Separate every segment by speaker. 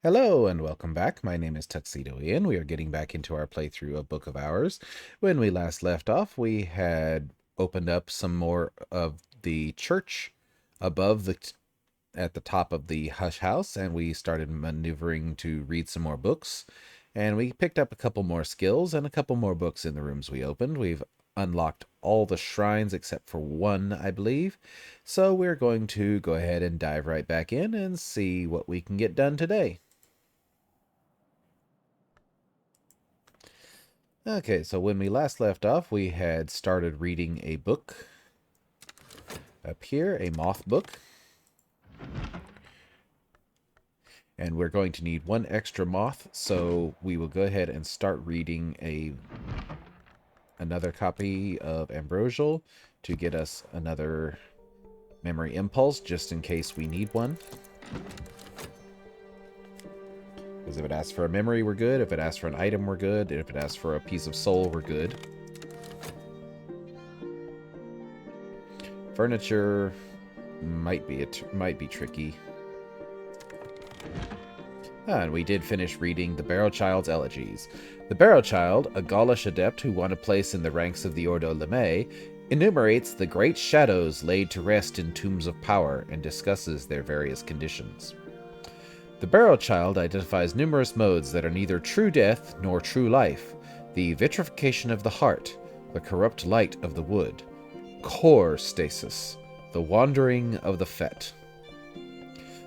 Speaker 1: Hello and welcome back. My name is Tuxedo Ian. We are getting back into our playthrough of Book of Hours. When we last left off, we had opened up some more of the church above at the top of the hush house, and we started maneuvering to read some more books. And we picked up a couple more skills and a couple more books in the rooms we opened. We've unlocked all the shrines except for one, I believe. So we're going to go ahead and dive right back in and see what we can get done today. Okay, so when we last left off, we had started reading a book up here, a moth book. And we're going to need one extra moth, so we will go ahead and start reading another copy of Ambrosial to get us another memory impulse, just in case we need one. Because if it asks for a memory, we're good. If it asks for an item, we're good. And if it asks for a piece of soul, we're good. Furniture might be tricky. And we did finish reading the Barrow Child's Elegies. The Barrow Child, a Gaulish adept who won a place in the ranks of the Ordo Lemay, enumerates the great shadows laid to rest in tombs of power and discusses their various conditions. The Barrow Child identifies numerous modes that are neither true death nor true life: the vitrification of the heart, the corrupt light of the wood, core stasis, the wandering of the fet.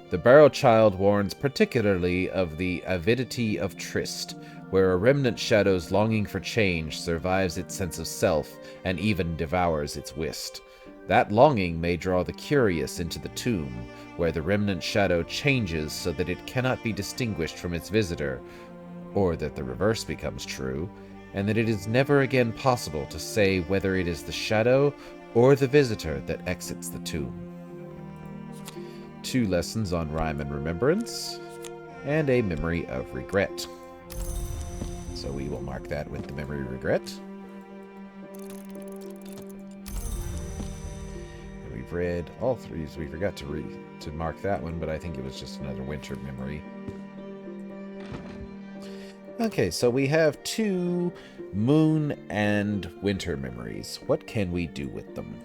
Speaker 1: The Barrow Child warns particularly of the avidity of tryst, where a remnant shadow's longing for change survives its sense of self and even devours its wist. That longing may draw the curious into the tomb, where the remnant shadow changes so that it cannot be distinguished from its visitor, or that the reverse becomes true, and that it is never again possible to say whether it is the shadow or the visitor that exits the tomb. 2 lessons on rhyme and remembrance, and a memory of regret. So we will mark that with the memory regret. And we've read all 3, so we forgot to mark that one, but I think it was just another winter memory. Okay, so we have 2 moon and winter memories. What can we do with them?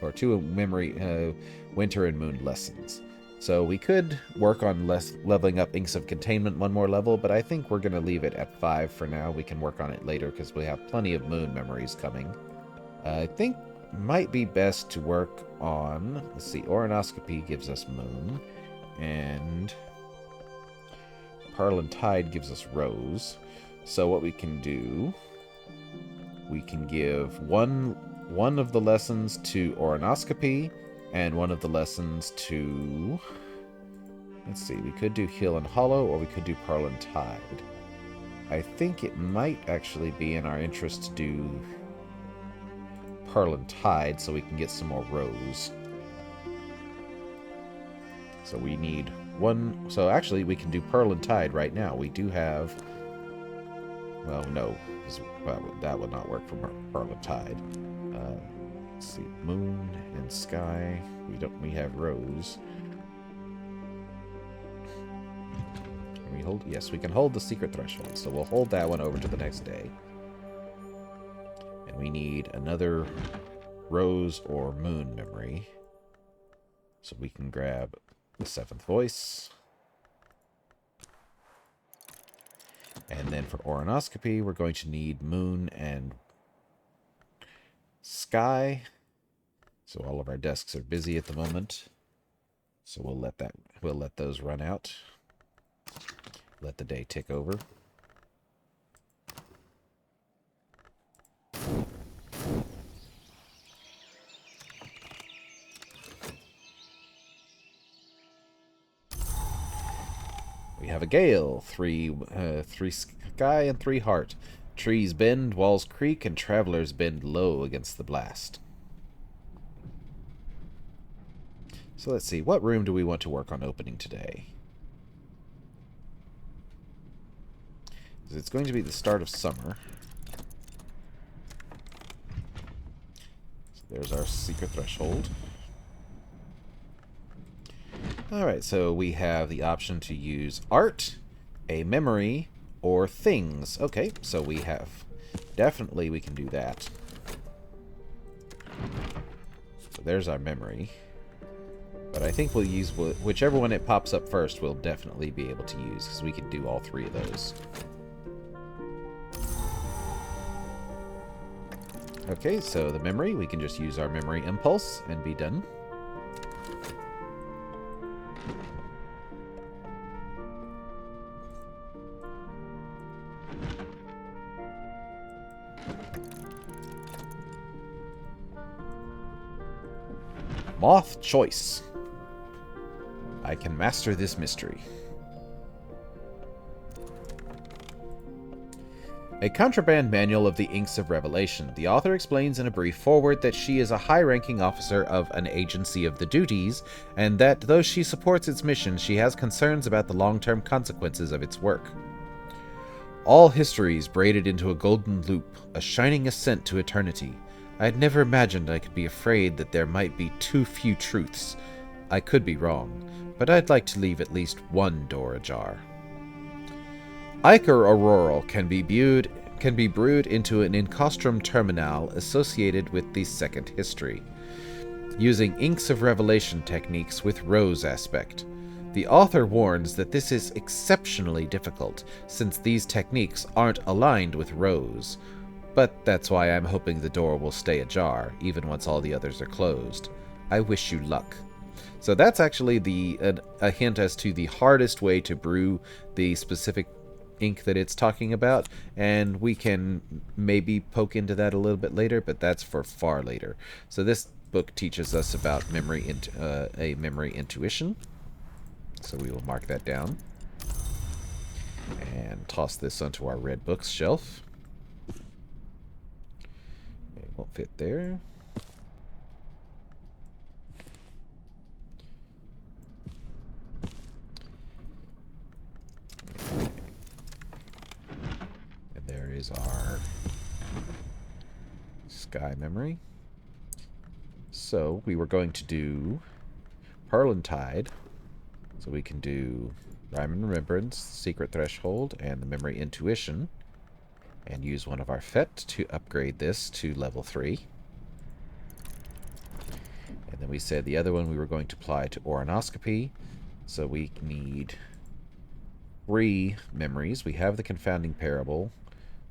Speaker 1: Or 2 memory winter and moon lessons. So we could work on leveling up Inks of Containment 1 more level, but I think we're going to leave it at 5 for now. We can work on it later because we have plenty of moon memories coming. I think might be best to work on, let's see, Oronoscopy gives us moon, and Parlin Tide gives us rose. So what we can do, we can give one of the lessons to Oronoscopy, and one of the lessons to, let's see, we could do Hill and Hollow, or we could do Parlin Tide. I think it might actually be in our interest to do Parlin Tide so we can get some more rose. So we need 1, so actually we can do Parlin Tide right now. We do have, well, no, that would not work for Parlin Tide. Let's see, moon and sky. We have rose. Can we hold? Yes, we can hold the secret threshold. So we'll hold that one over to the next day. And we need another rose or moon memory. So we can grab the 7th voice. And then for Oronoscopy, we're going to need moon and sky. So all of our desks are busy at the moment. So we'll let those run out. Let the day tick over. We have a gale, 3 sky and 3 heart. Trees bend, walls creak, and travelers bend low against the blast. So let's see, what room do we want to work on opening today? It's going to be the start of summer. So there's our secret threshold. Alright, so we have the option to use art, a memory, or things. Okay, so we have... Definitely we can do that. So there's our memory. But I think we'll use whichever one it pops up first, we'll definitely be able to use, because we can do all three of those. Okay, so the memory, we can just use our memory impulse and be done. Moth choice. I can master this mystery. A contraband manual of the Inks of Revelation. The author explains in a brief foreword that she is a high-ranking officer of an agency of the duties, and that though she supports its mission, she has concerns about the long-term consequences of its work. All histories braided into a golden loop, a shining ascent to eternity. I had never imagined I could be afraid that there might be too few truths. I could be wrong, but I'd like to leave at least one door ajar. Ichor Auroral can be brewed into an Incostrum Terminal associated with the second history, using Inks of Revelation techniques with rose aspect. The author warns that this is exceptionally difficult, since these techniques aren't aligned with rose. But that's why I'm hoping the door will stay ajar, even once all the others are closed. I wish you luck. So that's actually a hint as to the hardest way to brew the specific ink that it's talking about, and we can maybe poke into that a little bit later, but that's for far later. So this book teaches us about a memory intuition. So we will mark that down and toss this onto our red books shelf. It won't fit there. And there is our sky memory. So we were going to do Pearl and Tide. So we can do Rhyme and Remembrance, Secret Threshold, and the Memory Intuition, and use one of our FET to upgrade this to level 3. And then we said the other one we were going to apply to Oronoscopy, so we need 3 memories. We have the Confounding Parable.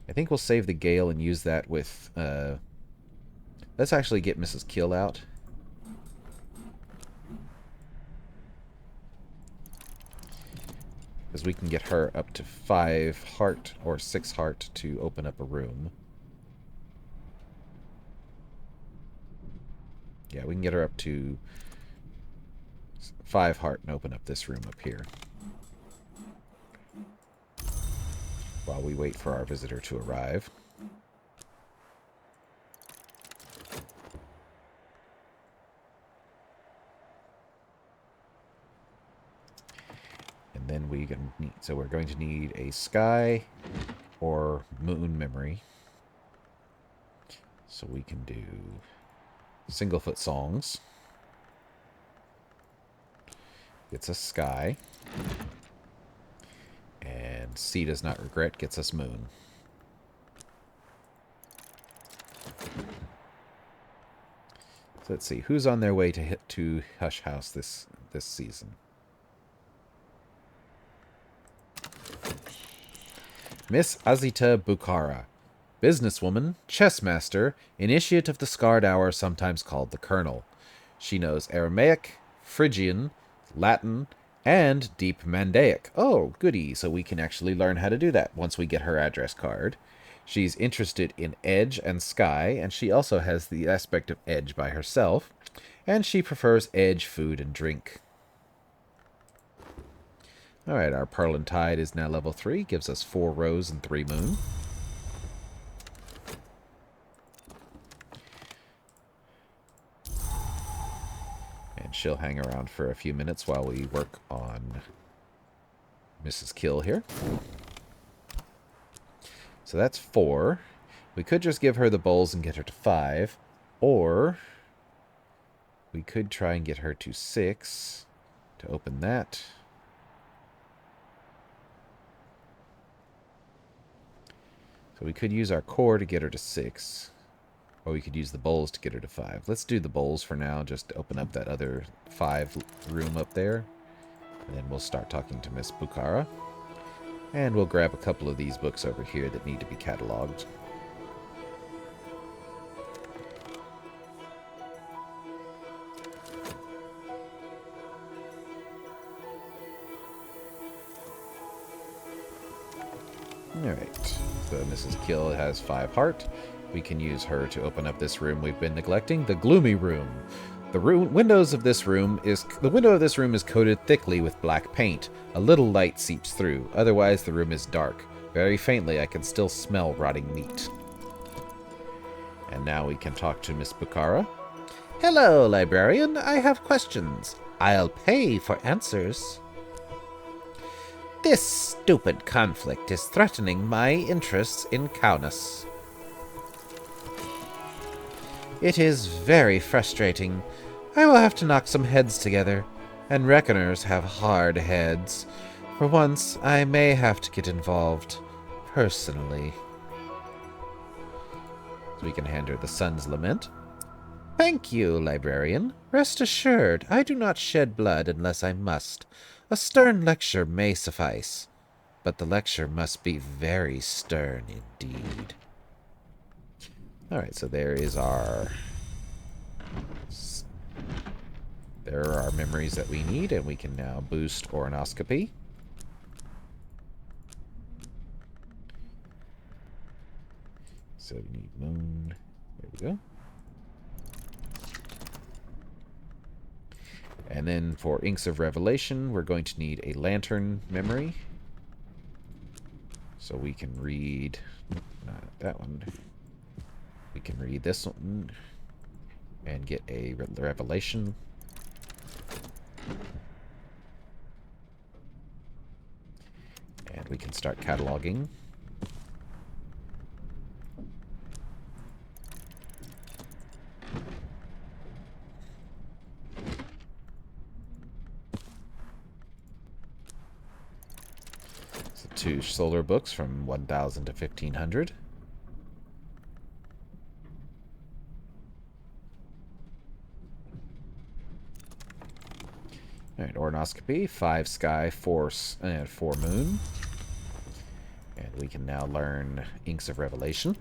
Speaker 1: I think we'll save the Gale and use that with... let's actually get Mrs. Kill out. Because we can get her up to 5 heart or 6 heart to open up a room. Yeah, we can get her up to 5 heart and open up this room up here. While we wait for our visitor to arrive. And then we're going to need a sky or moon memory. So we can do Singlefoot Songs. Gets us sky. And Sea Does Not Regret gets us moon. So let's see, who's on their way to Hush House this season? Miss Azita Bukhara, businesswoman, chess master, initiate of the Scarred Hour, sometimes called the Colonel. She knows Aramaic, Phrygian, Latin, and Deep Mandaic. Oh, goody, so we can actually learn how to do that once we get her address card. She's interested in edge and sky, and she also has the aspect of edge by herself, and she prefers edge, food, and drink. Alright, our Pearl and Tide is now level 3. Gives us 4 rose and 3 moon. And she'll hang around for a few minutes while we work on Mrs. Kill here. So that's 4. We could just give her the bowls and get her to 5. Or we could try and get her to 6. to open that. So we could use our core to get her to 6. Or we could use the bowls to get her to 5. Let's do the bowls for now, just to open up that other 5 room up there. And then we'll start talking to Miss Bukhara. And we'll grab a couple of these books over here that need to be cataloged. Alright, so Mrs. Gill has 5 heart. We can use her to open up this room we've been neglecting, the gloomy room. The window of this room is coated thickly with black paint. A little light seeps through, otherwise the room is dark. Very faintly I can still smell rotting meat. And now we can talk to Miss Bukhara. Hello, Librarian. I have questions. I'll pay for answers. This stupid conflict is threatening my interests in Kaunas. It is very frustrating. I will have to knock some heads together, and reckoners have hard heads. For once, I may have to get involved, personally. So we can hand her the Sun's Lament. Thank you, Librarian. Rest assured, I do not shed blood unless I must. A stern lecture may suffice, but the lecture must be very stern indeed. Alright, so there are our memories that we need, and we can now boost Oronoscopy. So we need moon. There we go. And then for Inks of Revelation, we're going to need a lantern memory. So we can read... not that one. We can read this one and get a revelation. And we can start cataloging. So 2 solar books from 1000 to 1500. Alright, Oronoscopy, 5 sky, 4 moon. And we can now learn Inks of Revelation.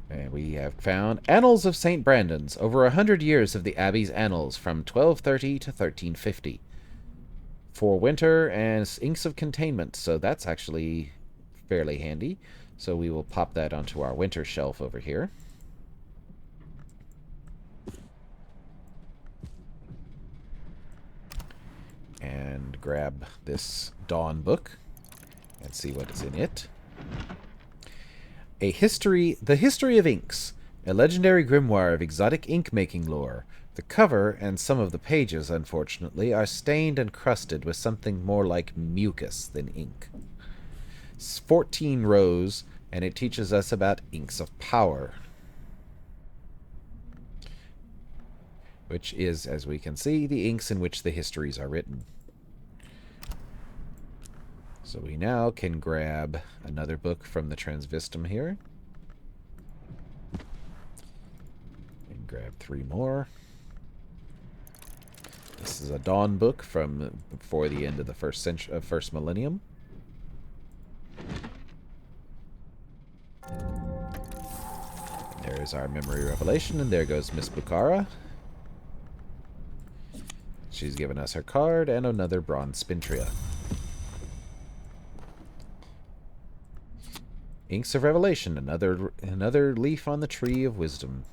Speaker 1: And we have found Annals of St. Brandon's, over 100 years of the Abbey's annals from 1230 to 1350. For winter and Inks of Containment, so that's actually fairly handy. So we will pop that onto our winter shelf over here. And grab this Dawn book and see what is in it. The History of Inks, a legendary grimoire of exotic ink-making lore. The cover and some of the pages, unfortunately, are stained and crusted with something more like mucus than ink. 14 rows, and it teaches us about inks of power. Which is, as we can see, the inks in which the histories are written. So we now can grab another book from the Transvistum here. And grab 3 more. This is a Dawn book from before the end of the first millennium. And there is our memory revelation, and there goes Miss Bukhara. She's given us her card and another bronze spintria. Inks of Revelation, another leaf on the Tree of Wisdom.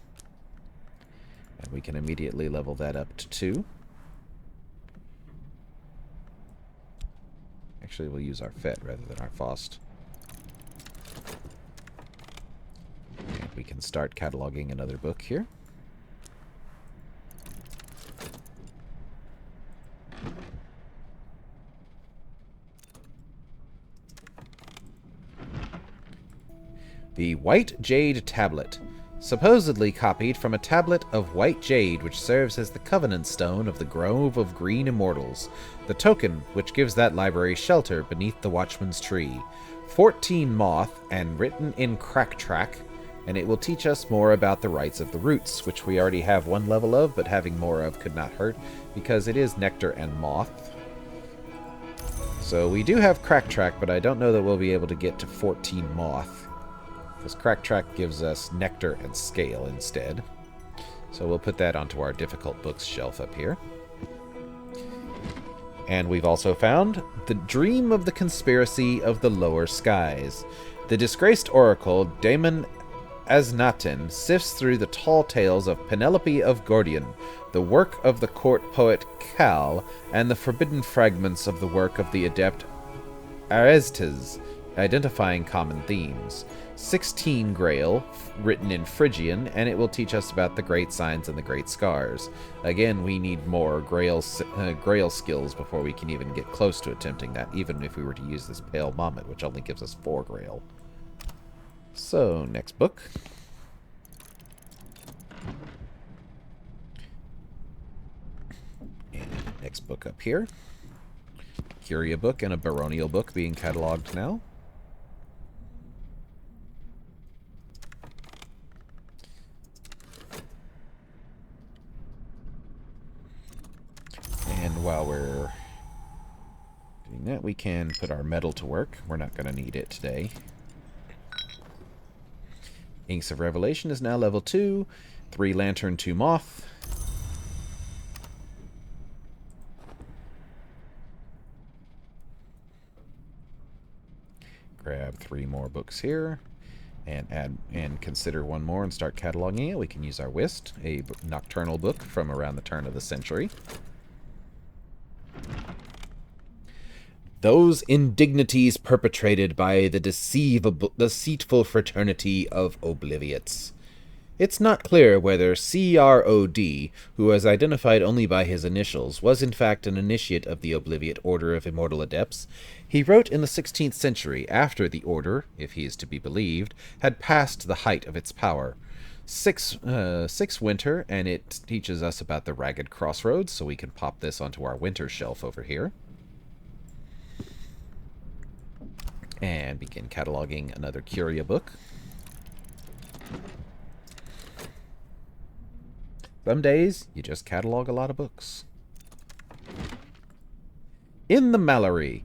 Speaker 1: And we can immediately level that up to 2. Actually, we'll use our Fet rather than our Faust. And we can start cataloging another book here. The White Jade Tablet. Supposedly copied from a tablet of white jade which serves as the covenant stone of the Grove of Green Immortals, the token which gives that library shelter beneath the Watchman's Tree. 14 moth and written in crack-track, and it will teach us more about the rights of the roots, which we already have 1 level of, but having more of could not hurt, because it is nectar and moth. So we do have crack-track, but I don't know that we'll be able to get to 14 moth. This crack track gives us nectar and scale instead. So we'll put that onto our difficult books shelf up here. And we've also found The Dream of the Conspiracy of the Lower Skies. The disgraced oracle Daemon Aznaten sifts through the tall tales of Penelope of Gordian, the work of the court poet Cal, and the forbidden fragments of the work of the adept Arestes, identifying common themes. 16 Grail, written in Phrygian, and it will teach us about the Great Signs and the Great Scars. Again, we need more Grail skills before we can even get close to attempting that, even if we were to use this Pale Mommet, which only gives us 4 Grail. So, next book. And next book up here. Curia book and a Baronial book being cataloged now. And while we're doing that, we can put our metal to work. We're not going to need it today. Inks of Revelation is now level 2. 3 Lantern, 2 Moth. Grab 3 more books here. And add and consider 1 more and start cataloging it. We can use our Whist, a nocturnal book from around the turn of the century. Those indignities perpetrated by the deceitful fraternity of Obliviots. It's not clear whether CROD, who was identified only by his initials, was in fact an initiate of the Obliviate Order of Immortal Adepts. He wrote in the 16th century, after the order, if he is to be believed, had passed the height of its power. 6 Winter, and it teaches us about the Ragged Crossroads, so we can pop this onto our Winter shelf over here. And begin cataloging another Curia book. Some days, you just catalog a lot of books. In the Mallory,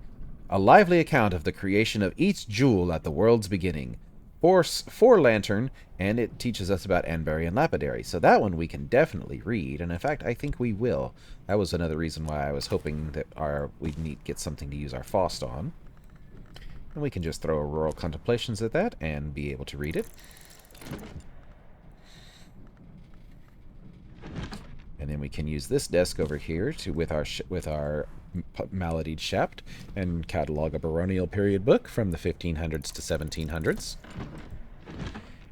Speaker 1: a lively account of the creation of each jewel at the world's beginning. 4 Lantern, and it teaches us about Anbarian Lapidary. So that one we can definitely read, and in fact, I think we will. That was another reason why I was hoping that we'd need to get something to use our Faust on. And we can just throw Auroral Contemplations at that and be able to read it. And then we can use this desk over here with our Maladied Shaft and catalog a baronial period book from the 1500s to 1700s.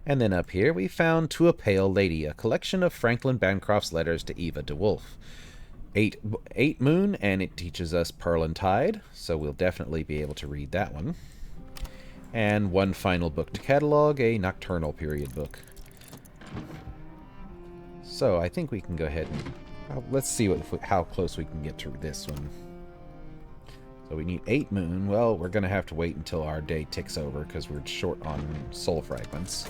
Speaker 1: And then up here we found To a Pale Lady, a collection of Franklin Bancroft's letters to Eva de Wolf. 8 Moon, and it teaches us Pearl and Tide, so we'll definitely be able to read that one. And 1 final book to catalog, a Nocturnal period book. So I think we can go ahead and let's see how close we can get to this one. So we need 8 Moon. Well, we're going to have to wait until our day ticks over because we're short on soul fragments.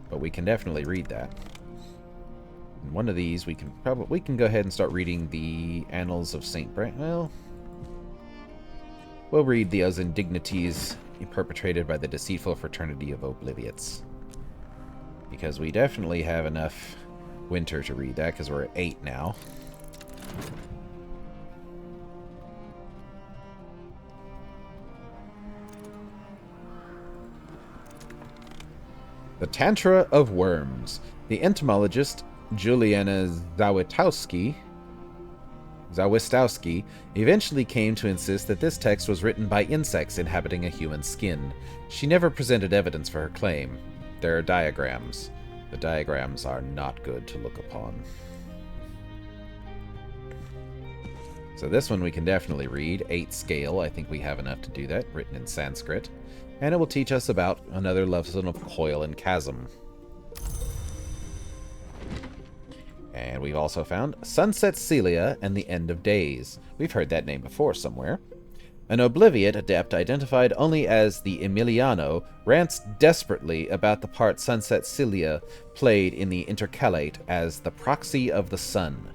Speaker 1: But we can definitely read that. And one of these we can go ahead and start reading the Annals of St. Brand. Well, we'll read those indignities perpetrated by the deceitful fraternity of Obliviots. Because we definitely have enough Winter to read that, because we're at 8 now. The Tantra of Worms. The entomologist Juliana Zawistowski eventually came to insist that this text was written by insects inhabiting a human skin. She never presented evidence for her claim. There are diagrams. The diagrams are not good to look upon. So this one we can definitely read. 8 scale, I think we have enough to do that, written in Sanskrit. and it will teach us about another lesson of coil and chasm. And we've also found Sunset Celia and the End of Days. We've heard that name before somewhere. An Obliviate adept identified only as the Emiliano rants desperately about the part Sunset Celia played in the Intercalate as the proxy of the sun.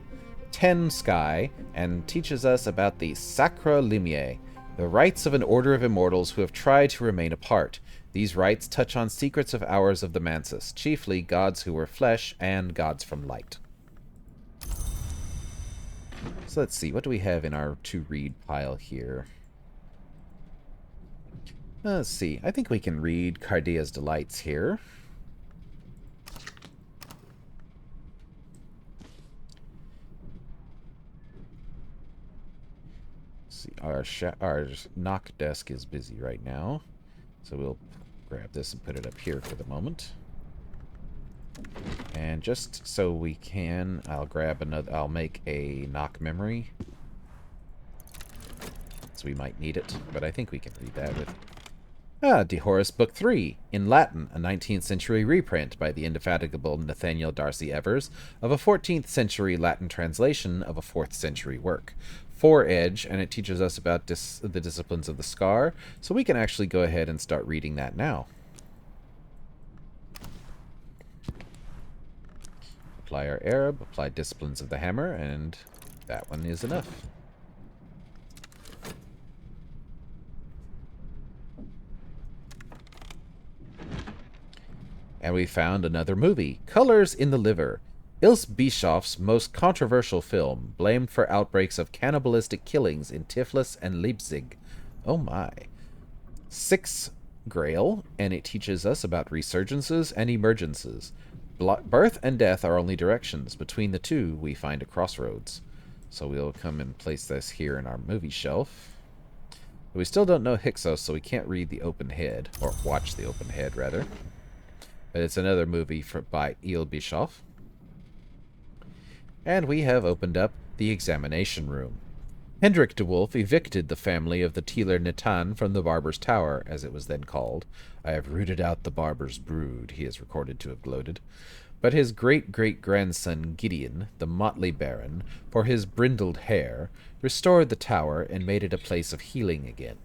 Speaker 1: 10 Sky, and teaches us about the Sacra Limie, the rites of an order of immortals who have tried to remain apart. These rites touch on secrets of hours of the Mansus, chiefly gods who were flesh and gods from light. So let's see, what do we have in our to-read pile here? Let's see, I think we can read Cardia's Delights here. Let's see, our knock desk is busy right now, so we'll grab this and put it up here for the moment. And just so we can, I'll make a knock memory. So we might need it, but I think we can read that with... De Horace Book 3, in Latin, a 19th century reprint by the indefatigable Nathaniel Darcy Evers of a 14th century Latin translation of a 4th century work. 4-edge, and it teaches us about the disciplines of the scar, so we can actually go ahead and start reading that now. Apply our Arab, apply disciplines of the hammer, and that one is enough. And we found another movie, Colors in the Liver, Ilse Bischof's most controversial film, blamed for outbreaks of cannibalistic killings in Tiflis and Leipzig. Oh my. 6 Grail, and it teaches us about resurgences and emergences. Birth and death are only directions. Between the two, we find a crossroads. So we'll come and place this here in our movie shelf. But we still don't know Hyksos, so we can't read the open head, or watch the open head, rather. But it's another movie by Ilse Bischoff. And we have opened up the examination room. Hendrik de Wolf evicted the family of the Tieler Nitan from the Barber's Tower, as it was then called. I have rooted out the Barber's brood, he is recorded to have gloated. But his great-great-grandson Gideon, the motley baron, for his brindled hair, restored the tower and made it a place of healing again.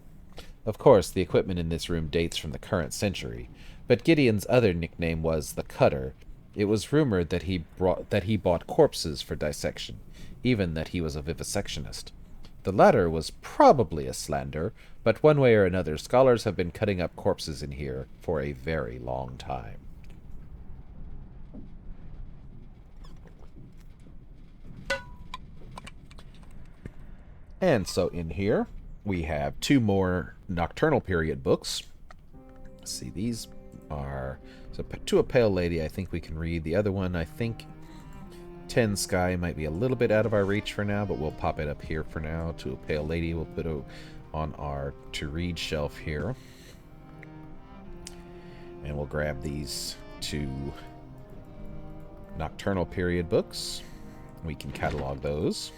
Speaker 1: Of course, the equipment in this room dates from the current century, but Gideon's other nickname was the Cutter. It was rumored that he bought corpses for dissection, even that he was a vivisectionist. The latter was probably a slander, but one way or another, scholars have been cutting up corpses in here for a very long time. And so in here, we have 2 more Nocturnal Period books. Let's see, these are... So To a Pale Lady, I think we can read. The other one, I think 10 Sky might be a little bit out of our reach for now, but we'll pop it up here for now. To a Pale Lady, we'll put it on our to-read shelf here. And we'll grab these 2 Nocturnal Period books. We can catalog those.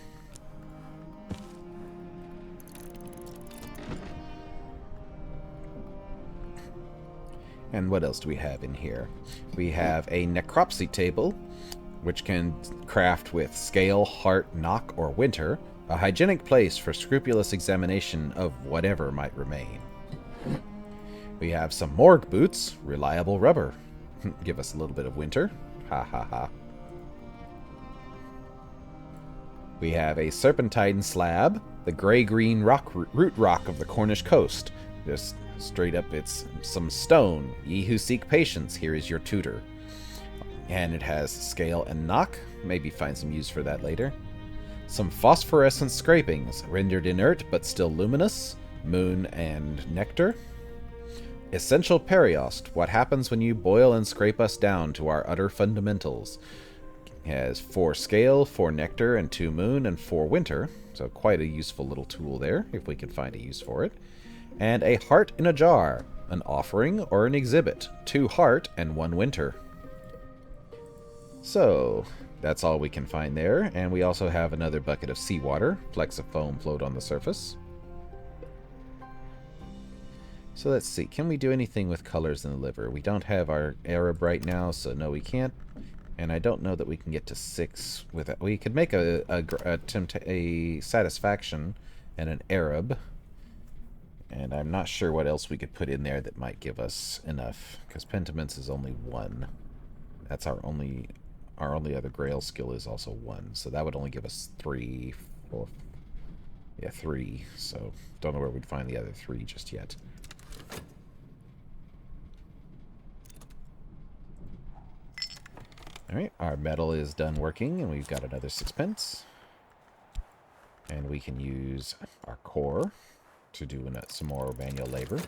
Speaker 1: And what else do we have in here? We have a necropsy table, which can craft with scale, heart, knock, or winter, a hygienic place for scrupulous examination of whatever might remain. We have some morgue boots, reliable rubber. Give us a little bit of winter. Ha ha ha. We have a serpentine slab, the gray-green root rock of the Cornish coast. Just straight up, it's some stone. Ye who seek patience, here is your tutor. And it has scale and knock. Maybe find some use for that later. Some phosphorescent scrapings, rendered inert but still luminous. Moon and nectar. Essential periost, what happens when you boil and scrape us down to our utter fundamentals. It has 4 scale, 4 nectar, and 2 moon, and 4 winter. So quite a useful little tool there, if we can find a use for it. And a heart in a jar, an offering or an exhibit, 2 heart and 1 winter. So, that's all we can find there, and we also have another bucket of seawater, flecks of foam float on the surface. So let's see. Can we do anything with colors in the liver? We don't have our Arab right now, so no, we can't. And I don't know that we can get to 6 with it. We could make a satisfaction and an Arab. And I'm not sure what else we could put in there that might give us enough. Because pentiments is only 1. That's our only other Grail skill is also 1. So that would only give us 3, 4... Yeah, 3. So don't know where we'd find the other 3 just yet. Alright, our metal is done working, and we've got another 6 pence. And we can use our core to do some more manual labor.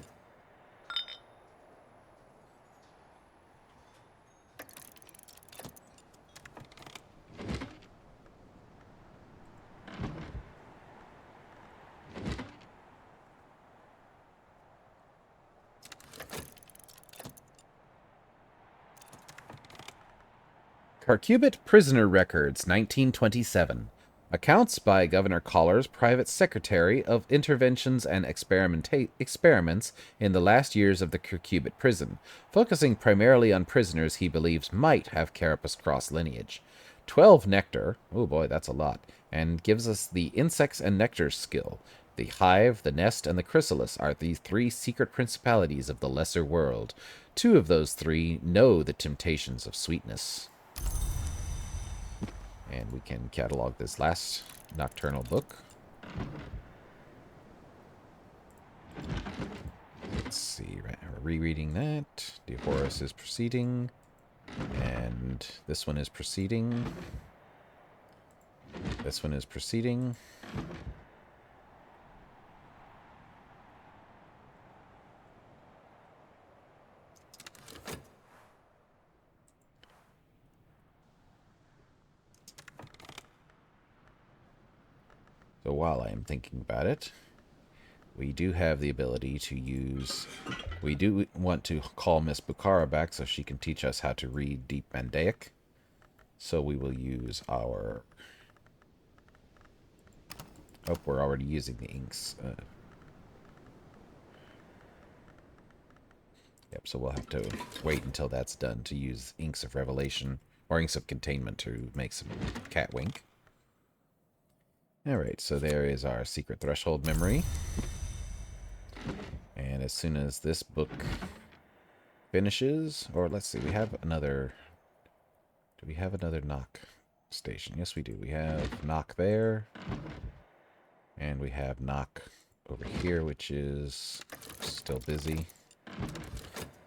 Speaker 1: Carcubit Prisoner Records, 1927. Accounts by Governor Collar's private secretary of interventions and experiments in the last years of the Carcubit prison, focusing primarily on prisoners he believes might have Carapace Cross lineage. 12 nectar, oh boy, that's a lot, and gives us the insects and nectar skill. The hive, the nest, and the chrysalis are the 3 secret principalities of the lesser world. 2 of those 3 know the temptations of sweetness. And we can catalog this last nocturnal book. Let's see, we're rereading that. DeHorus is proceeding. And this one is proceeding. This one is proceeding. So while I am thinking about it, we do have the ability to use... We do want to call Miss Bukhara back so she can teach us how to read Deep Mandaic. So we will use our... Oh, we're already using the inks. Yep, so we'll have to wait until that's done to use Inks of Revelation, or Inks of Containment to make some cat wink. Alright, so there is our secret threshold memory. And as soon as this book finishes, or let's see, we have another... Do we have another knock station? Yes, we do. We have knock there. And we have knock over here, which is still busy.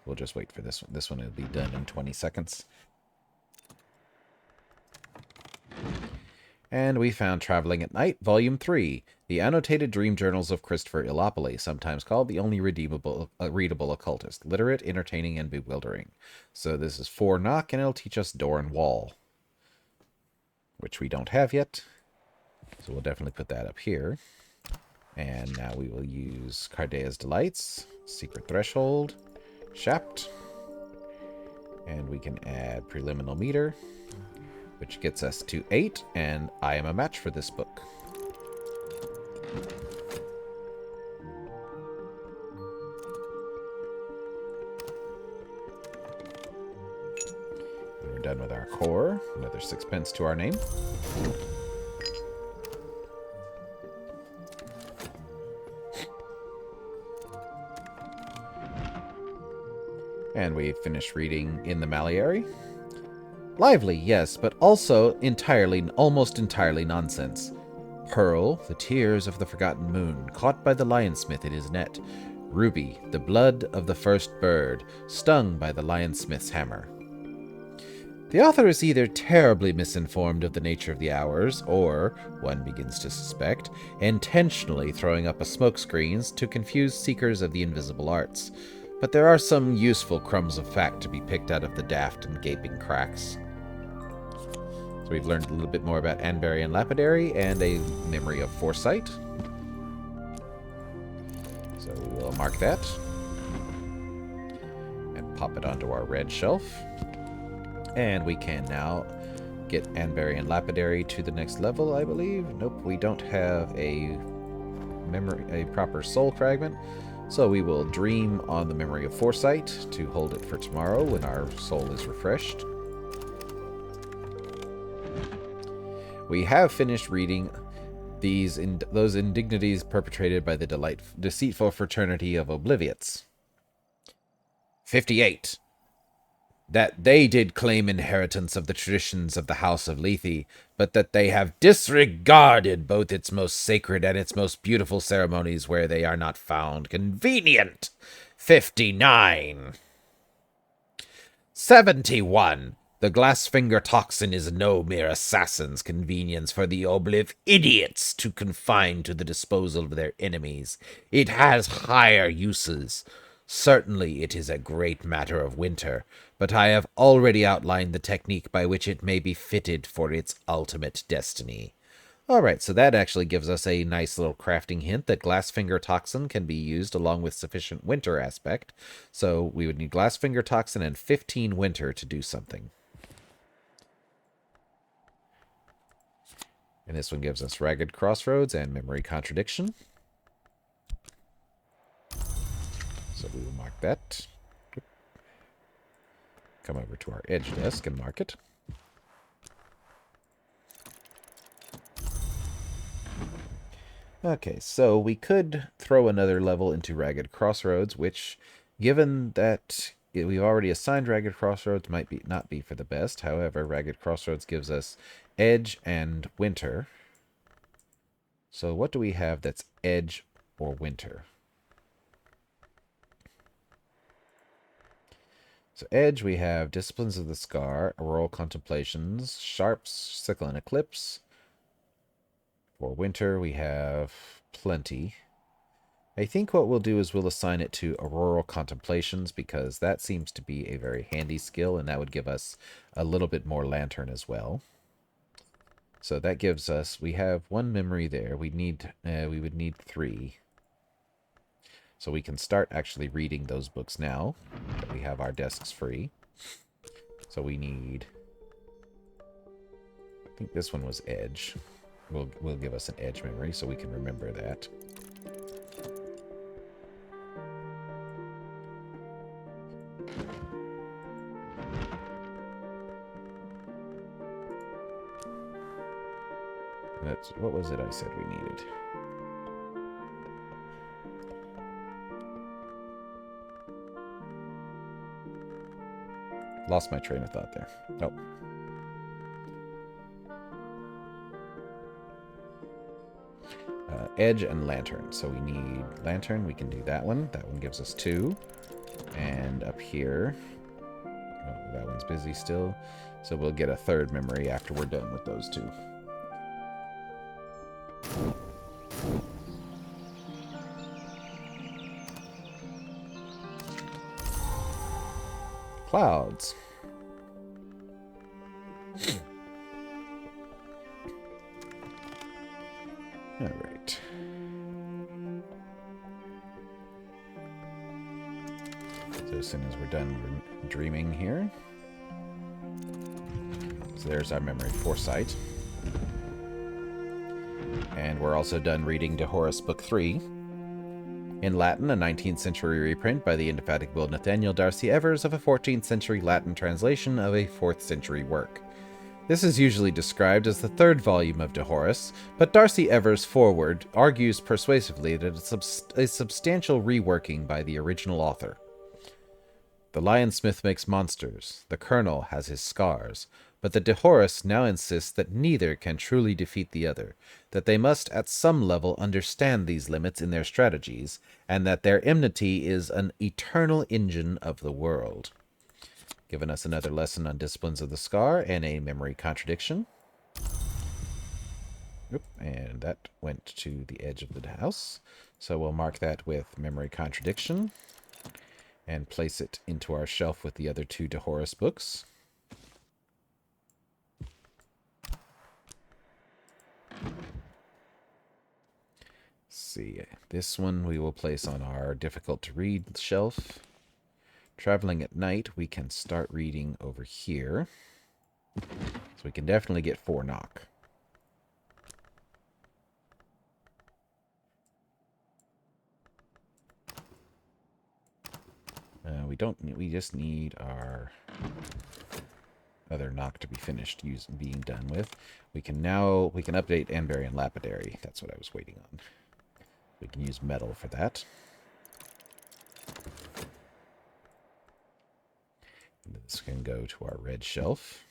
Speaker 1: We'll just wait for this one. This one will be done in 20 seconds. And we found Traveling at Night, Volume 3, The Annotated Dream Journals of Christopher Illopoli, sometimes called the only readable occultist, literate, entertaining, and bewildering. So this is 4 knock, and it'll teach us door and wall, which we don't have yet. So we'll definitely put that up here. And now we will use Cardea's Delights, Secret Threshold, Shapt, and we can add Preliminal Meter, which gets us to 8, and I am a match for this book. We're done with our core. Another 6 pence to our name. And we finish reading In the Maliary. Lively, yes, but also almost entirely nonsense. Pearl, the tears of the forgotten moon, caught by the lionsmith in his net. Ruby, the blood of the first bird, stung by the lionsmith's hammer. The author is either terribly misinformed of the nature of the hours, or, one begins to suspect, intentionally throwing up a smokescreen to confuse seekers of the invisible arts. But there are some useful crumbs of fact to be picked out of the daft and gaping cracks. So we've learned a little bit more about Anbari and Lapidary, and a memory of foresight. So we will mark that. And pop it onto our red shelf. And we can now get Anbari and Lapidary to the next level, I believe. Nope, we don't have a proper soul fragment. So we will dream on the memory of foresight to hold it for tomorrow when our soul is refreshed. We have finished reading those indignities perpetrated by the deceitful fraternity of Obliviots. 58. That they did claim inheritance of the traditions of the House of Lethe, but that they have disregarded both its most sacred and its most beautiful ceremonies where they are not found convenient. 59. 71. The Glassfinger toxin is no mere assassin's convenience for the Obliv idiots to confine to the disposal of their enemies. It has higher uses. Certainly it is a great matter of winter, but I have already outlined the technique by which it may be fitted for its ultimate destiny. Alright, so that actually gives us a nice little crafting hint that Glassfinger Toxin can be used along with sufficient winter aspect. So we would need Glassfinger Toxin and 15 winter to do something. And this one gives us Ragged Crossroads and Memory Contradiction. So we will mark that. Come over to our edge desk and mark it. Okay, so we could throw another level into Ragged Crossroads, which, given that we've already assigned Ragged Crossroads, might not be for the best. However, Ragged Crossroads gives us Edge and Winter. So what do we have that's Edge or Winter? So Edge, we have Disciplines of the Scar, Auroral Contemplations, Sharps, Sickle and Eclipse. For Winter, we have plenty. I think what we'll do is we'll assign it to Auroral Contemplations because that seems to be a very handy skill, and that would give us a little bit more Lantern as well. So that gives us, we have one memory there. We would need 3. So we can start actually reading those books now that we have our desks free. So we need, I think this one was Edge. Will give us an Edge memory so we can remember that. What was it I said we needed? Lost my train of thought there. Oh. Edge and Lantern. So we need Lantern. We can do that one. That one gives us 2. And up here, oh, that one's busy still. So we'll get a 3rd memory after we're done with those 2. Clouds. All right. So as soon as we're done dreaming here. So there's our memory foresight. And we're also done reading De Horis Book 3. In Latin, a 19th century reprint by the indefatigable Nathaniel Darcy Evers of a 14th century Latin translation of a 4th century work. This is usually described as the 3rd volume of De Horis, but Darcy Evers' foreword argues persuasively that it's a substantial reworking by the original author. The lionsmith makes monsters, the colonel has his scars, but the De Horis now insists that neither can truly defeat the other, that they must at some level understand these limits in their strategies, and that their enmity is an eternal engine of the world. Giving us another lesson on Disciplines of the Scar and a memory contradiction. Oop, and that went to the edge of the house. So we'll mark that with memory contradiction and place it into our shelf with the other 2 De Horis books. See, this one we will place on our difficult to read shelf. Traveling at night, we can start reading over here. So we can definitely get 4 knock. We don't. We just need our other knock to be finished being done with. We can update Anberry and Lapidary. That's what I was waiting on. We can use metal for that. And this can go to our red shelf.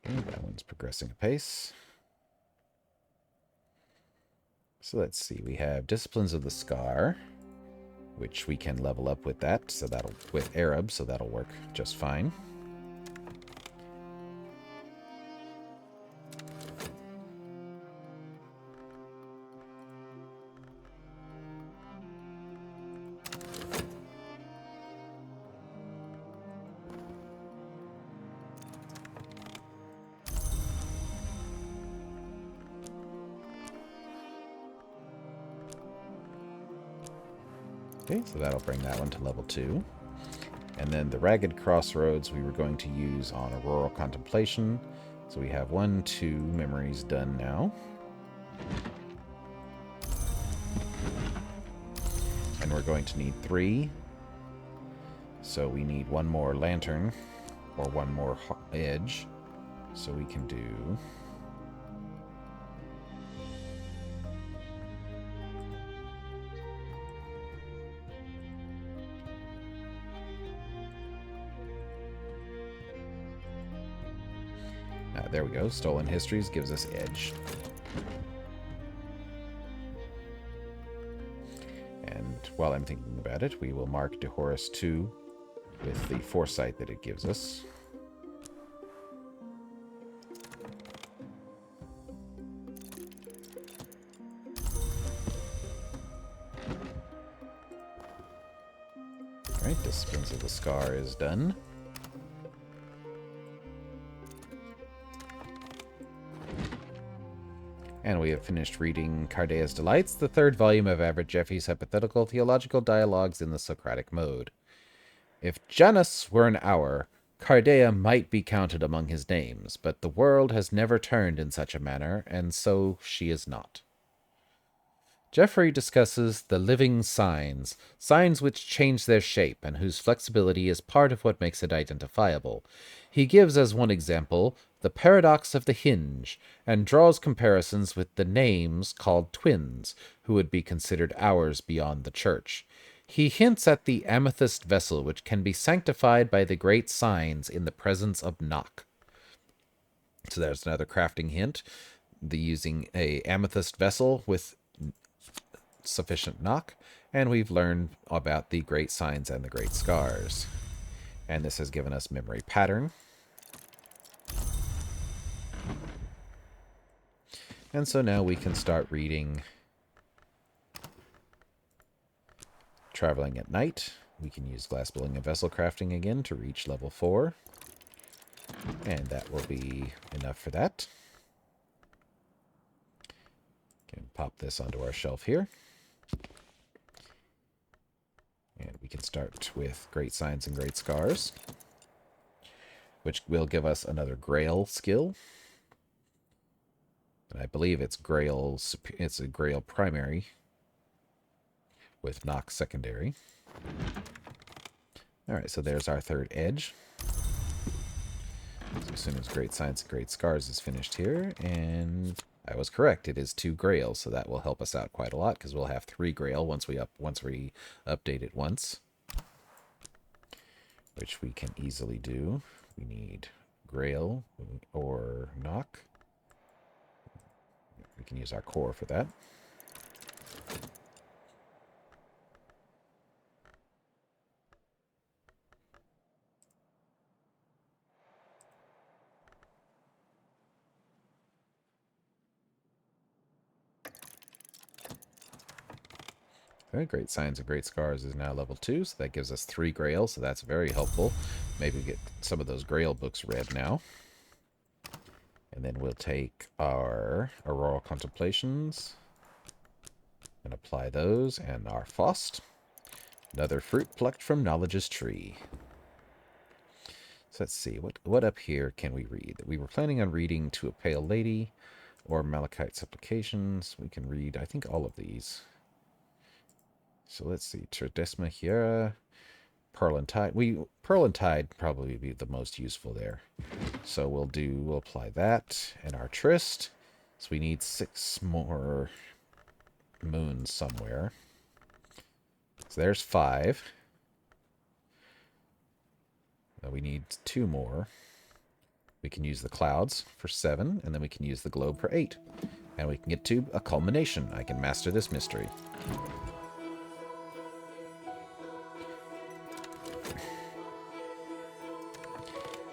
Speaker 1: Okay, that one's progressing apace. So let's see, we have Disciplines of the Scar, which we can level up with that, so with Arab, so that'll work just fine. Okay, so that'll bring that one to level 2. And then the Ragged Crossroads we were going to use on Auroral Contemplation. So we have 1, 2 memories done now. And we're going to need 3. So we need 1 more lantern, or 1 more edge. So we can do... there we go. Stolen Histories gives us edge. And while I'm thinking about it, we will mark DeHoris 2 with the foresight that it gives us. Alright, Disciplines of the Scar is done. And we have finished reading Cardea's Delights, the 3rd volume of Average Jeffy's hypothetical theological dialogues in the Socratic mode. If Janus were an hour, Cardea might be counted among his names, but the world has never turned in such a manner, and so she is not. Geoffrey discusses the living signs, signs which change their shape and whose flexibility is part of what makes it identifiable. He gives as one example the paradox of the hinge, and draws comparisons with the names called twins, who would be considered hours beyond the church. He hints at the amethyst vessel, which can be sanctified by the great signs in the presence of Nock. So there's another crafting hint, using a amethyst vessel with sufficient Nock, and we've learned about the great signs and the great scars. And this has given us memory pattern. And so now we can start reading Traveling at Night. We can use glass building and vessel crafting again to reach level 4. And that will be enough for that. Can pop this onto our shelf here. And we can start with Great Signs and Great Scars, which will give us another Grail skill. And I believe it's a Grail primary with Nock secondary. Alright, so there's our 3rd edge. So as soon as Great Signs and Great Scars is finished here, and I was correct, it is 2 Grail, so that will help us out quite a lot, because we'll have 3 Grail once we update it once. Which we can easily do. We need Grail or Nock. We can use our core for that. Okay, Great Signs and Great Scars is now level 2, so that gives us 3 Grail, so that's very helpful. Maybe get some of those Grail books read now. And then we'll take our Auroral Contemplations and apply those, and our Faust. Another fruit plucked from Knowledge's tree. So let's see, what up here can we read? We were planning on reading To a Pale Lady or Malachite Supplications. We can read, I think, all of these. So let's see, Tridesma Hiera, Pearl and Tide. Pearl and Tide probably be the most useful there. So we'll apply that and our Tryst. So we need 6 more moons somewhere. So there's 5. We need 2 more. We can use the clouds for 7, and then we can use the globe for 8. And we can get to a culmination. I can master this mystery.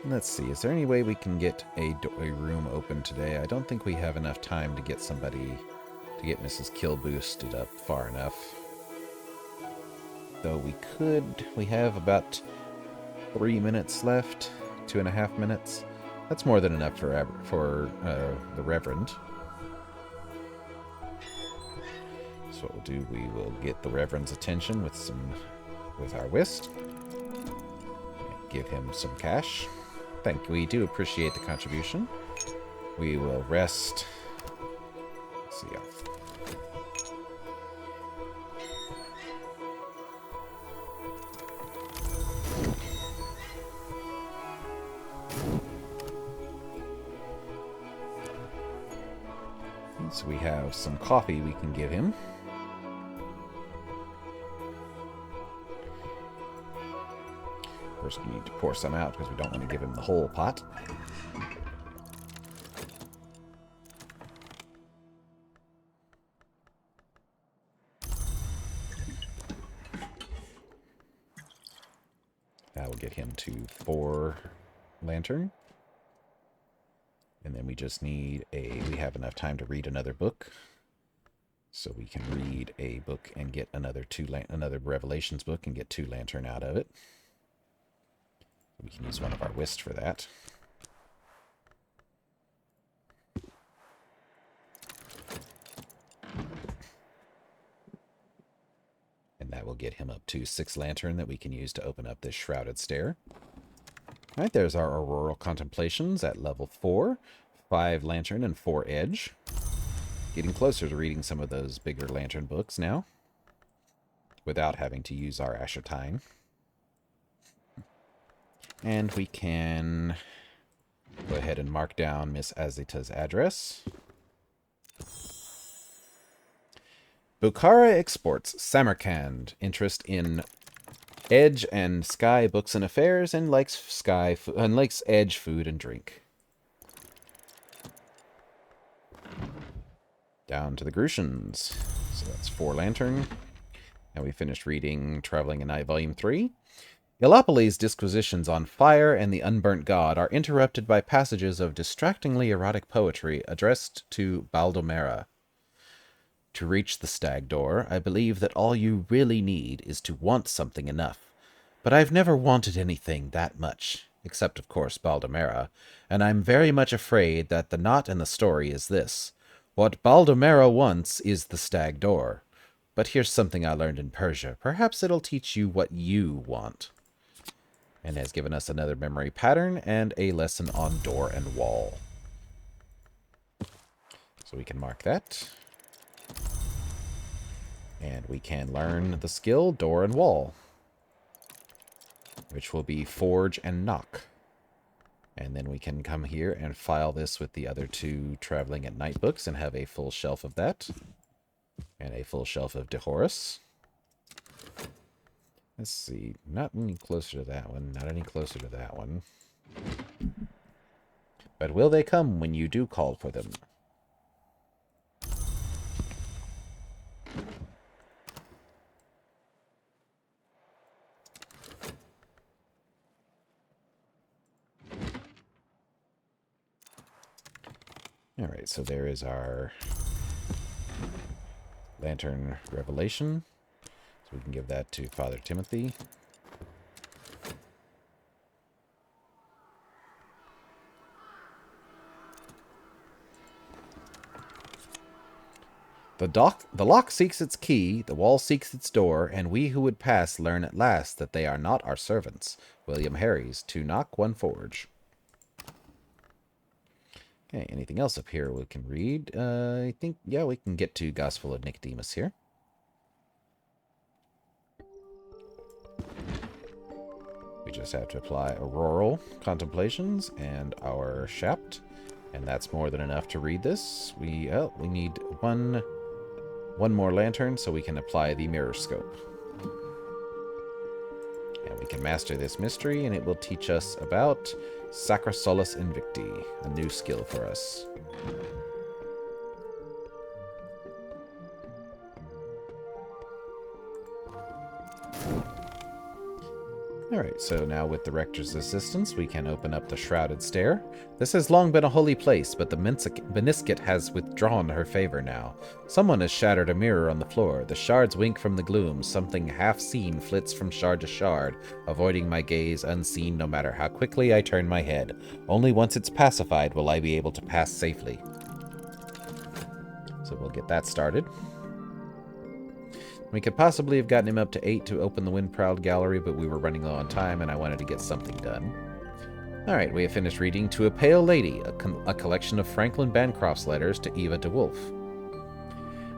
Speaker 1: Let's see, is there any way we can get a room open today? I don't think we have enough time to get somebody, to get Mrs. Kill boosted up far enough. Though we could, we have about 3 minutes left, 2.5 minutes. That's more than enough for the Reverend. So what we'll do, we will get the Reverend's attention with our whist. Give him some cash. We do appreciate the contribution. We will rest. Let's see. So we have some coffee we can give him. First, we need to pour some out because we don't want to give him the whole pot. That will get him to 4 lantern. And then we just need we have enough time to read another book. So we can read a book and get another Revelations book and get 2 lantern out of it. We can use one of our whist for that. And that will get him up to 6 lantern that we can use to open up this shrouded stair. All right, there's our Auroral Contemplations at level 4. 5 lantern and 4 edge. Getting closer to reading some of those bigger lantern books now, without having to use our Ashertine. And we can go ahead and mark down Miss Azita's address. Bukhara exports Samarkand. Interest in Edge and Sky books and affairs, and likes Edge food and drink. Down to the Grushians. So that's 4 lantern. And we finished reading Traveling at Night, Volume 3. Elopolis' disquisitions on fire and the unburnt god are interrupted by passages of distractingly erotic poetry addressed to Baldomera. To reach the stag door, I believe that all you really need is to want something enough. But I've never wanted anything that much, except, of course, Baldomera, and I'm very much afraid that the knot in the story is this. What Baldomera wants is the stag door. But here's something I learned in Persia. Perhaps it'll teach you what you want. And has given us another memory pattern and a lesson on door and wall. So we can mark that. And we can learn the skill door and wall, which will be forge and knock. And then we can come here and file this with the other 2 Traveling at Night books and have a full shelf of that. And a full shelf of DeHorace. Let's see. Not any closer to that one. Not any closer to that one. But will they come when you do call for them? Alright, so there is our Lantern Revelation. So we can give that to Father Timothy. The lock seeks its key, the wall seeks its door, and we who would pass learn at last that they are not our servants. William Harries, 2 knock, 1 forge. Okay, anything else up here we can read? I think, yeah, we can get to Gospel of Nicodemus here. We just have to apply Auroral Contemplations and our Shapt, and that's more than enough to read this. We need one more lantern so we can apply the Mirror Scope. And we can master this mystery, and it will teach us about Sacra Solus Invicti, a new skill for us. Alright, so now with the Rector's assistance, we can open up the Shrouded Stair. This has long been a holy place, but the Benisket has withdrawn her favor now. Someone has shattered a mirror on the floor. The shards wink from the gloom. Something half-seen flits from shard to shard, avoiding my gaze unseen no matter how quickly I turn my head. Only once it's pacified will I be able to pass safely. So we'll get that started. We could possibly have gotten him up to 8 to open the Wind-Prowled Gallery, but we were running low on time, and I wanted to get something done. Alright, we have finished reading To a Pale Lady, a collection of Franklin Bancroft's letters to Eva de Wolf.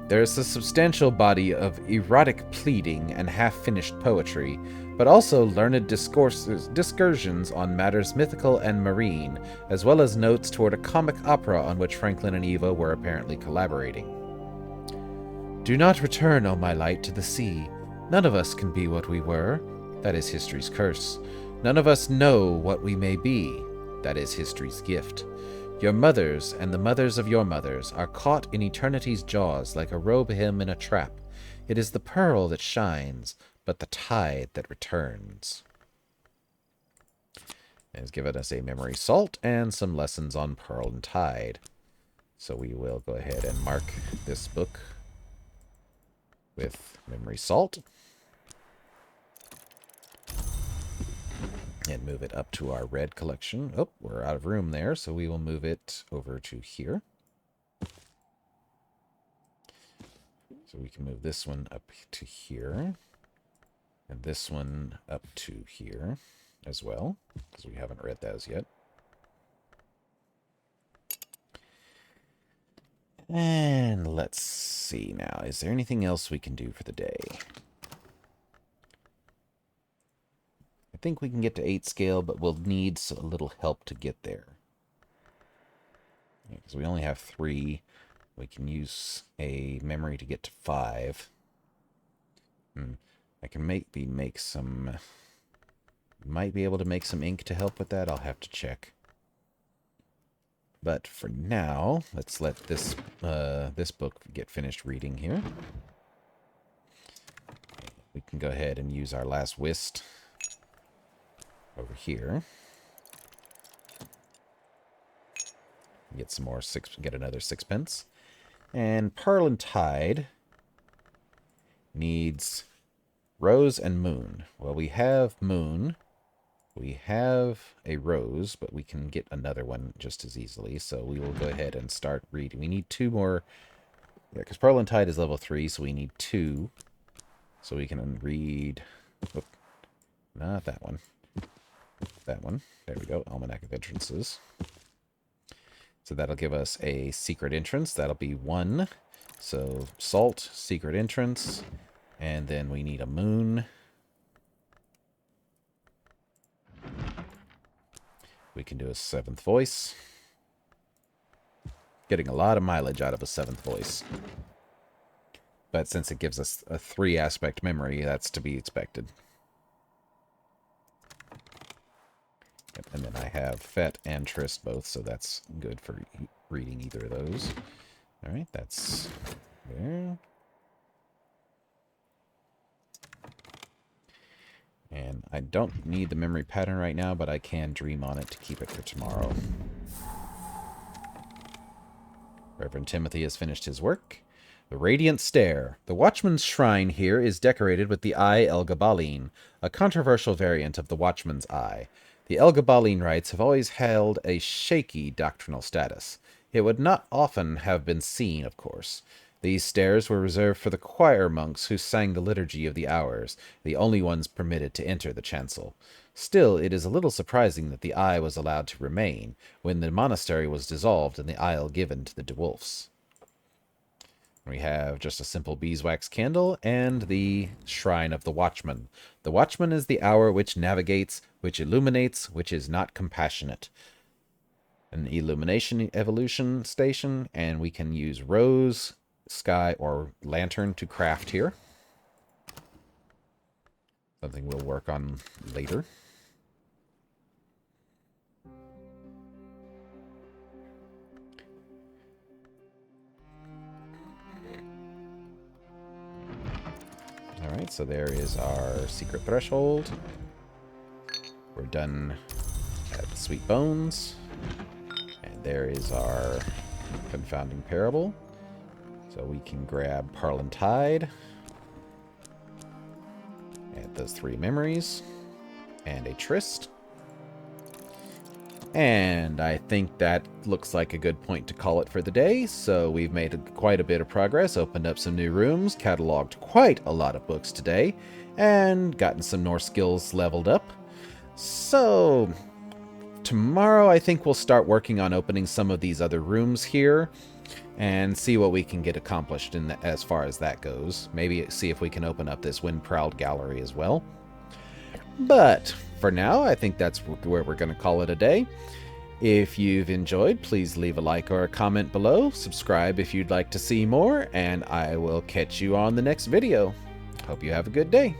Speaker 1: There is a substantial body of erotic pleading and half-finished poetry, but also learned discursions on matters mythical and marine, as well as notes toward a comic opera on which Franklin and Eva were apparently collaborating. Do not return, O my light, to the sea. None of us can be what we were. That is history's curse. None of us know what we may be. That is history's gift. Your mothers and the mothers of your mothers are caught in eternity's jaws like a robe hem in a trap. It is the pearl that shines, but the tide that returns. It has given us a memory salt and some lessons on Pearl and Tide. So we will go ahead and mark this book with memory salt and move it up to our red collection. Oh, we're out of room there, so we will move it over to here. So we can move this one up to here and this one up to here as well, because we haven't read those yet. And let's see now. Is there anything else we can do for the day? I think we can get to 8 scale, but we'll need a little help to get there. Because we only have 3. We can use a memory to get to 5. I can maybe make some... Might be able to make some ink to help with that. I'll have to check. But for now, let's let this this book get finished reading here. We can go ahead and use our last whist over here. Get some more get another 6 pence. And Pearl and Tide needs Rose and Moon. Well, we have Moon. We have a rose, but we can get another one just as easily. So we will go ahead and start reading. We need 2 more. Yeah, because Pearl and Tide is level 3, so we need 2. So we can read... Oh, not that one. That one. There we go. Almanac of Entrances. So that'll give us a secret entrance. That'll be 1. So salt, secret entrance. And then we need a moon. We can do a 7th voice. Getting a lot of mileage out of a 7th voice. But since it gives us a 3-aspect memory, that's to be expected. And then I have Fet and Trist both, so that's good for reading either of those. Alright, that's there. And I don't need the memory pattern right now, but I can dream on it to keep it for tomorrow. Reverend Timothy has finished his work. The Radiant Stair. The Watchman's Shrine here is decorated with the Eye El Gabaline, a controversial variant of the Watchman's Eye. The El Gabaline rites have always held a shaky doctrinal status. It would not often have been seen, of course. These stairs were reserved for the choir monks who sang the Liturgy of the Hours, the only ones permitted to enter the chancel. Still, it is a little surprising that the eye was allowed to remain, when the monastery was dissolved and the aisle given to the dwarfs. We have just a simple beeswax candle and the Shrine of the Watchman. The Watchman is the hour which navigates, which illuminates, which is not compassionate. An illumination evolution station, and we can use rose, sky, or lantern to craft here. Something we'll work on later. Alright, so there is our secret threshold. We're done at the Sweet Bones. And there is our confounding parable. So we can grab Parlin Tide. Add those 3 memories. And a Tryst. And I think that looks like a good point to call it for the day. So we've made quite a bit of progress, opened up some new rooms, cataloged quite a lot of books today, and gotten some Norse skills leveled up. So tomorrow I think we'll start working on opening some of these other rooms here and see what we can get accomplished as far as that goes. Maybe see if we can open up this Wind-Prowled Gallery as well. But for now, I think that's where we're going to call it a day. If you've enjoyed, please leave a like or a comment below. Subscribe if you'd like to see more, and I will catch you on the next video. Hope you have a good day.